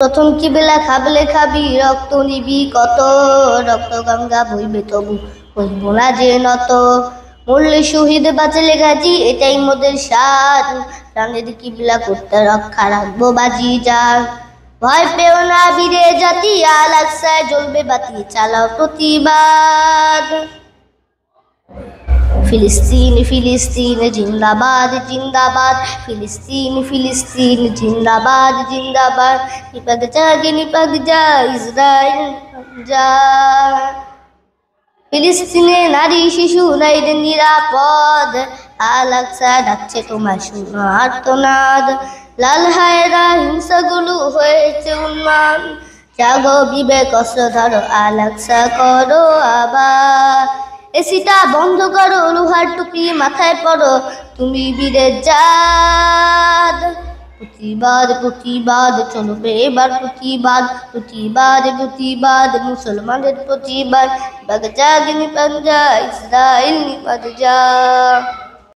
প্রথম কি বেলা খাবলে খাবি রক্ত নিবি কত, রক্ত গঙ্গা বইবে তবু হইব না যে নত। মরলে শহীদ বাঁচলে গাজী এটাই মোদের সার, প্রাণের কিবলা করতে রক্ষা রাখবো বাজি যার। ভয় পেও না বীরে জাতি, আল আকসায় জ্বলবে বাতি, চালাও প্রতিবাদ। ফিলিস্তিন ফিলিস্তিন জিন্দাবাদ জিন্দাবাদ, ফিলিস্তিন ফিলিস্তিন জিন্দাবাদ জিন্দাবাদ। নিপাক যা গে নিপাক যা, ইসরায়েল যা। ফিলিস্তিনে নারী শিশু নাই রে নিরাপদ, আল আকসা ডাকছে তোমার শুনো আর্তনাদ। লাল হায়রা হিংসাগুলো হয়েছে উন্মান, জাগো বিবেক অস্ত্র ধরো, আল আকসা করো আবার। এসিটা বন্ধ করো, লোহার টুপি মাথায় পড়ো, তুমি বীরের জাত। প্রতিবাদ প্রতিবাদ চলবে এবার প্রতিবাদ, প্রতিবাদ প্রতিবাদ মুসলমানের প্রতিবাদ। বাগ জাগ নিপাত যা, ইসরায়েল নিপাত যা।